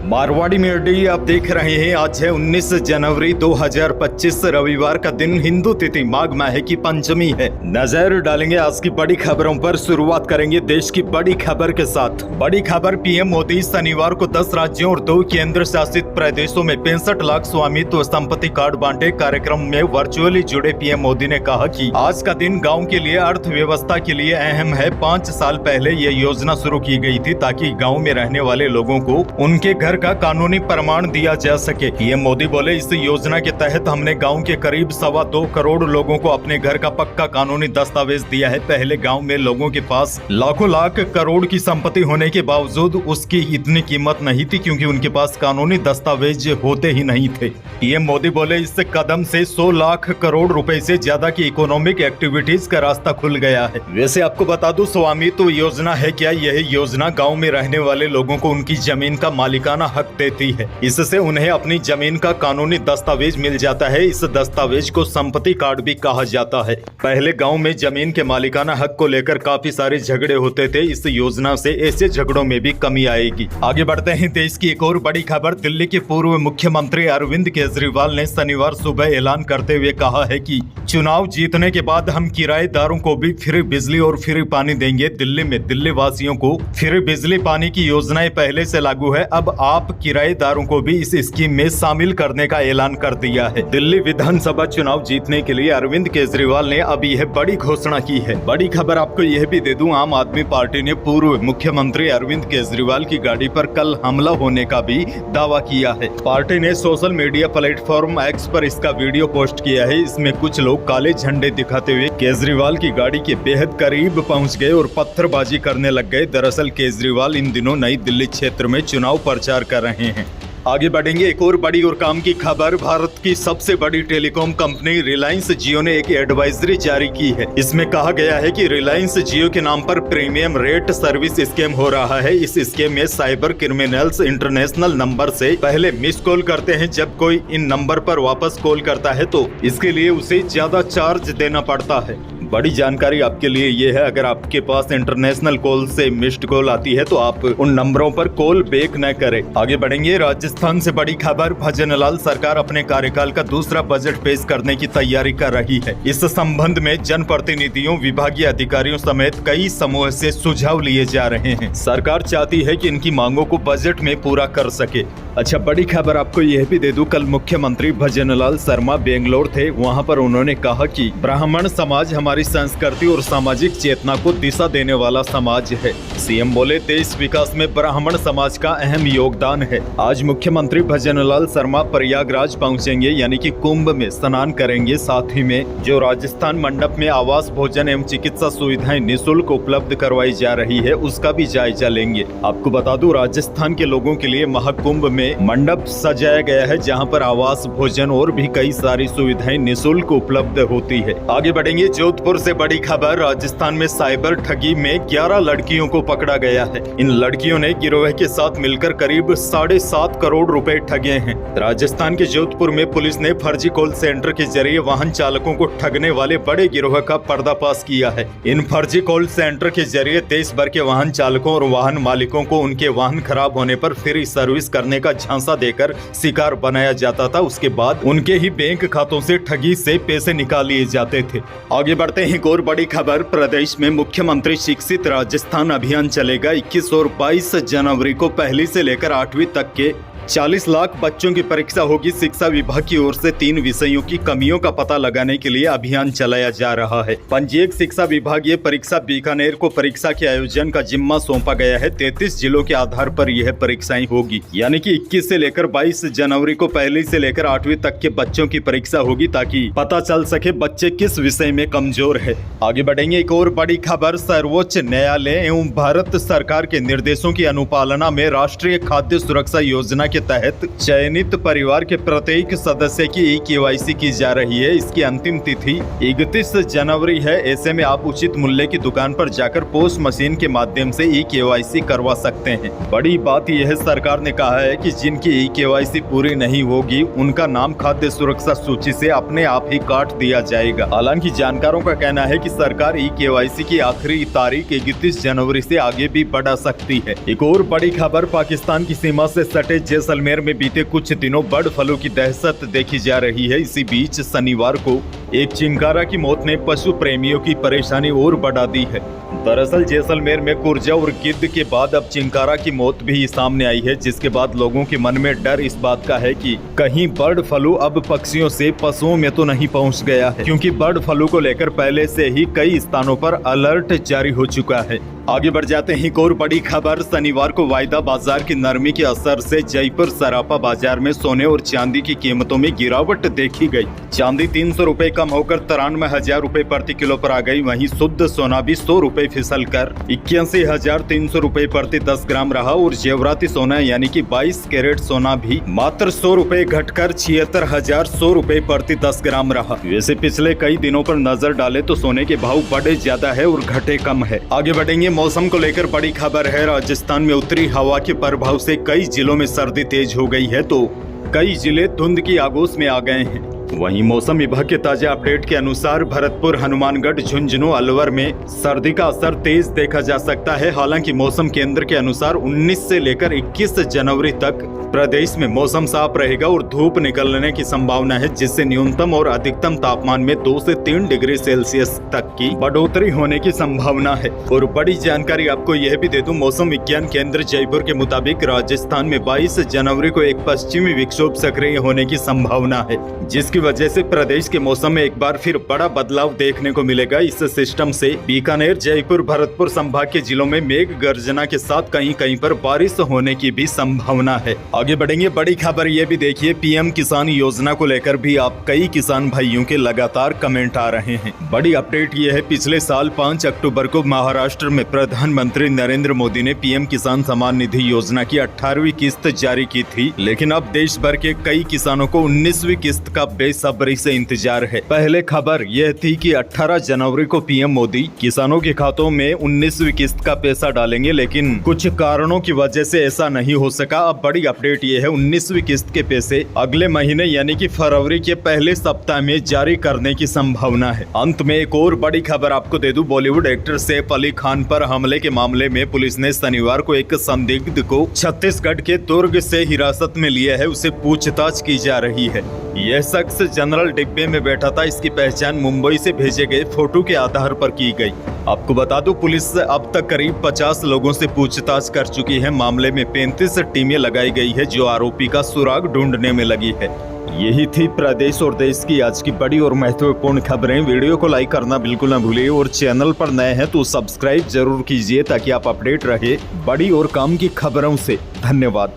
Marwari media आप देख रहे हैं। आज है 19 जनवरी 2025 रविवार का दिन। हिंदू तिथि माघ माह की पंचमी है। नजर डालेंगे आज की बड़ी खबरों पर। शुरुआत करेंगे देश की बड़ी खबर के साथ। बड़ी खबर, पीएम मोदी शनिवार को 10 राज्यों और 2 केंद्र शासित प्रदेशों में 65 लाख स्वामित्व संपत्ति कार्ड बांटे। कार्यक्रम में वर्चुअली जुड़े पीएम मोदी ने कहा कि आज का दिन गाँव के लिए, अर्थव्यवस्था के लिए अहम है। 5 साल पहले ये योजना शुरू की गई थी ताकि गाँव में रहने वाले लोगों को उनके घर का कानूनी प्रमाण दिया जा सके। पीएम मोदी बोले, इस योजना के तहत हमने गांव के करीब 2.25 करोड़ लोगों को अपने घर का पक्का कानूनी दस्तावेज दिया है। पहले गांव में लोगों के पास लाखों लाख करोड़ की संपत्ति होने के बावजूद उसकी इतनी कीमत नहीं थी, क्योंकि उनके पास कानूनी दस्तावेज होते ही नहीं थे। पीएम मोदी बोले, इस कदम से 100 लाख करोड़ रुपए से ज्यादा की इकोनॉमिक एक्टिविटीज का रास्ता खुल गया है। वैसे आपको बता दूं, स्वामित्व योजना है क्या? यह योजना गाँव में रहने वाले लोगों को उनकी जमीन का मालिकाना हक देती है। इससे उन्हें अपनी जमीन का कानूनी दस्तावेज मिल जाता है। इस दस्तावेज को संपत्ति कार्ड भी कहा जाता है। पहले गांव में जमीन के मालिकाना हक को लेकर काफी सारे झगड़े होते थे। इस योजना से ऐसे झगड़ों में भी कमी आएगी। आगे बढ़ते हैं। देश की एक और बड़ी खबर, दिल्ली के पूर्व मुख्यमंत्री अरविंद केजरीवाल ने शनिवार सुबह ऐलान करते हुए कहा है कि चुनाव जीतने के बाद हम किराएदारों को भी फ्री बिजली और फ्री पानी देंगे। दिल्ली में दिल्ली वासियों को फ्री बिजली पानी की योजनाएं पहले से लागू है। अब आप किराएदारों को भी इस स्कीम में शामिल करने का ऐलान कर दिया है। दिल्ली विधानसभा चुनाव जीतने के लिए अरविंद केजरीवाल ने अब यह बड़ी घोषणा की है। बड़ी खबर आपको यह भी दे दूं, आम आदमी पार्टी ने पूर्व मुख्यमंत्री अरविंद केजरीवाल की गाड़ी पर कल हमला होने का भी दावा किया है। पार्टी ने सोशल मीडिया प्लेटफॉर्म एक्स पर इसका वीडियो पोस्ट किया है। इसमें कुछ लोग काले झंडे दिखाते हुए केजरीवाल की गाड़ी के बेहद करीब पहुंच गए और पत्थरबाजी करने लग गए। दरअसल केजरीवाल इन दिनों नई दिल्ली क्षेत्र में चुनाव प्रचार कर रहे हैं। आगे बढ़ेंगे। एक और बड़ी और काम की खबर, भारत की सबसे बड़ी टेलीकॉम कंपनी रिलायंस जियो ने एक एडवाइजरी जारी की है। इसमें कहा गया है कि रिलायंस जियो के नाम पर प्रीमियम रेट सर्विस स्कैम हो रहा है। इस स्कैम में साइबर क्रिमिनल्स इंटरनेशनल नंबर से पहले मिस कॉल करते हैं। जब कोई इन नंबर पर वापस कॉल करता है तो इसके लिए उसे ज्यादा चार्ज देना पड़ता है। बड़ी जानकारी आपके लिए ये है, अगर आपके पास इंटरनेशनल कॉल से मिस्ड कॉल आती है तो आप उन नंबरों पर कॉल बैक न करें। आगे बढ़ेंगे। राजस्थान से बड़ी खबर, भजनलाल सरकार अपने कार्यकाल का दूसरा बजट पेश करने की तैयारी कर रही है। इस संबंध में जनप्रतिनिधियों, विभागीय अधिकारियों समेत कई समूह से सुझाव लिए जा रहे हैं। सरकार चाहती है कि इनकी मांगों को बजट में पूरा कर सके। अच्छा, बड़ी खबर आपको यह भी दे दूं, कल मुख्यमंत्री भजनलाल शर्मा बेंगलोर थे। वहां पर उन्होंने कहा कि ब्राह्मण समाज हमारी संस्कृति और सामाजिक चेतना को दिशा देने वाला समाज है। सीएम बोले, देश विकास में ब्राह्मण समाज का अहम योगदान है। आज मुख्यमंत्री भजनलाल शर्मा प्रयागराज पहुंचेंगे, यानी कि कुंभ में स्नान करेंगे। साथ ही में जो राजस्थान मंडप में आवास, भोजन एवं चिकित्सा सुविधाएं निःशुल्क उपलब्ध करवाई जा रही है, उसका भी जायजा लेंगे। आपको बता दूं, राजस्थान के लोगों के लिए महाकुंभ में मंडप सजाया गया है, जहां पर आवास, भोजन और भी कई सारी सुविधाएं निःशुल्क उपलब्ध होती है। आगे बढ़ेंगे। जोधपुर से बड़ी खबर, राजस्थान में साइबर ठगी में 11 लड़कियों को पकड़ा गया है। इन लड़कियों ने गिरोह के साथ मिलकर करीब 7.5 करोड़ रुपए ठगे हैं। राजस्थान के जोधपुर में पुलिस ने फर्जी कॉल सेंटर के जरिए वाहन चालकों को ठगने वाले बड़े गिरोह का पर्दाफाश किया है। इन फर्जी कॉल सेंटर के जरिए देश भर के वाहन चालकों और वाहन मालिकों को उनके वाहन खराब होने पर फ्री सर्विस करने का झांसा देकर शिकार बनाया जाता था। उसके बाद उनके ही बैंक खातों से ठगी से पैसे निकाल लिए जाते थे। आगे बढ़ते हैं। एक और बड़ी खबर, प्रदेश में मुख्यमंत्री शिक्षित राजस्थान अभियान चलेगा। 21 और 22 जनवरी को पहली से लेकर 8वीं तक के 40 लाख बच्चों की परीक्षा होगी। शिक्षा विभाग की ओर से 3 विषयों की कमियों का पता लगाने के लिए अभियान चलाया जा रहा है। पंजीयक शिक्षा विभाग ये परीक्षा बीकानेर को परीक्षा के आयोजन का जिम्मा सौंपा गया है। 33 जिलों के आधार पर यह परीक्षाएं होगी, यानी कि 21 से लेकर 22 जनवरी को पहली से लेकर 8वीं तक के बच्चों की परीक्षा होगी, ताकि पता चल सके बच्चे किस विषय में कमजोर है। आगे बढ़ेंगे। एक और बड़ी खबर, सर्वोच्च न्यायालय एवं भारत सरकार के निर्देशों की अनुपालना में राष्ट्रीय खाद्य सुरक्षा योजना के तहत चयनित परिवार के प्रत्येक सदस्य की ई-केवाईसी की जा रही है। इसकी अंतिम तिथि 31 जनवरी है। ऐसे में आप उचित मूल्य की दुकान पर जाकर पोस्ट मशीन के माध्यम से ई-केवाईसी करवा सकते हैं। बड़ी बात यह है, सरकार ने कहा है कि जिनकी ई-केवाईसी पूरी नहीं होगी उनका नाम खाद्य सुरक्षा सूची से अपने आप ही काट दिया जाएगा। हालांकि जानकारों का कहना है कि सरकार ई-केवाईसी की आखिरी तारीख 31 जनवरी से आगे भी बढ़ा सकती है। एक और बड़ी खबर, पाकिस्तान की सीमा से सटे जैसलमेर में बीते कुछ दिनों बर्ड फ्लू की दहशत देखी जा रही है। इसी बीच शनिवार को एक चिंकारा की मौत ने पशु प्रेमियों की परेशानी और बढ़ा दी है। दरअसल जैसलमेर में कुरजा और गिद्ध के बाद अब चिंकारा की मौत भी सामने आई है, जिसके बाद लोगों के मन में डर इस बात का है कि कहीं बर्ड फ्लू अब पक्षियों से पशुओं में तो नहीं पहुंच गया है, क्योंकि बर्ड फ्लू को लेकर पहले से ही कई स्थानों पर अलर्ट जारी हो चुका है। आगे बढ़ जाते हैं। एक और बड़ी खबर, शनिवार को वायदा बाजार की नरमी के असर से जयपुर सराफा बाजार में सोने और चांदी की कीमतों में गिरावट देखी गई। चांदी 300 रुपए कम होकर 93,000 रुपए प्रति किलो पर आ गई। वहीं शुद्ध सोना भी 100 रुपए फिसल कर 81,300 रुपए प्रति 10 ग्राम रहा और जेवराती सोना यानी कि 22 कैरेट सोना भी मात्र 100 रुपए घटकर 76,100 रुपए प्रति 10 ग्राम रहा। वैसे पिछले कई दिनों पर नजर डाले तो सोने के भाव बढ़े ज्यादा है और घटे कम है। आगे बढ़ेंगे। मौसम को लेकर बड़ी खबर है। राजस्थान में उत्तरी हवा के प्रभाव से कई जिलों में सर्दी तेज हो गई है, तो कई जिले धुंध की आगोश में आ गए हैं। वहीं मौसम विभाग के ताजा अपडेट के अनुसार भरतपुर, हनुमानगढ़, झुंझुनू, अलवर में सर्दी का असर तेज देखा जा सकता है। हालांकि मौसम केंद्र के अनुसार 19 से लेकर 21 जनवरी तक प्रदेश में मौसम साफ रहेगा और धूप निकलने की संभावना है, जिससे न्यूनतम और अधिकतम तापमान में 2 से 3 डिग्री सेल्सियस तक की बढ़ोतरी होने की संभावना है। और बड़ी जानकारी आपको यह भी दे दूं, मौसम विज्ञान केंद्र जयपुर के मुताबिक राजस्थान में 22 जनवरी को एक पश्चिमी विक्षोभ सक्रिय होने की संभावना है, जिसकी वजह से प्रदेश के मौसम में एक बार फिर बड़ा बदलाव देखने को मिलेगा। इस सिस्टम से बीकानेर, जयपुर, भरतपुर संभाग के जिलों में मेघ गर्जना के साथ कहीं कहीं पर बारिश होने की भी संभावना है। आगे बढ़ेंगे। बड़ी खबर ये भी देखिए, पीएम किसान योजना को लेकर भी आप कई किसान भाइयों के लगातार कमेंट आ रहे हैं। बड़ी अपडेट ये है, पिछले साल 5 अक्टूबर को महाराष्ट्र में प्रधानमंत्री नरेंद्र मोदी ने पीएम किसान सम्मान निधि योजना की 18वीं किस्त जारी की थी, लेकिन अब देश भर के कई किसानों को 19वीं किस्त का बेसब्री से इंतजार है। पहले खबर यह थी कि 18 जनवरी को पीएम मोदी किसानों के खातों में 19वीं किस्त का पैसा डालेंगे, लेकिन कुछ कारणों की वजह से ऐसा नहीं हो सका। अब बड़ी अपडेट ये है, 19वीं किस्त के पैसे अगले महीने यानी कि फरवरी के पहले सप्ताह में जारी करने की संभावना है। अंत में एक और बड़ी खबर आपको दे दूं, बॉलीवुड एक्टर सैफ अली खान पर हमले के मामले में पुलिस ने शनिवार को एक संदिग्ध को छत्तीसगढ़ के दुर्ग से हिरासत में लिया है। उसे पूछताछ की जा रही है। यह शख्स जनरल डिब्बे में बैठा था। इसकी पहचान मुंबई से भेजे गए फोटो के आधार पर की गई। आपको बता दूं, पुलिस अब तक करीब 50 लोगों से पूछताछ कर चुकी है। मामले में 35 टीमें लगाई गई है जो आरोपी का सुराग ढूंढने में लगी है। यही थी प्रदेश और देश की आज की बड़ी और महत्वपूर्ण खबरें। वीडियो को लाइक करना बिल्कुल न भूलिए और चैनल पर नए हैं तो सब्सक्राइब जरूर कीजिए ताकि आप अपडेट रहे बड़ी और काम की खबरों से। धन्यवाद।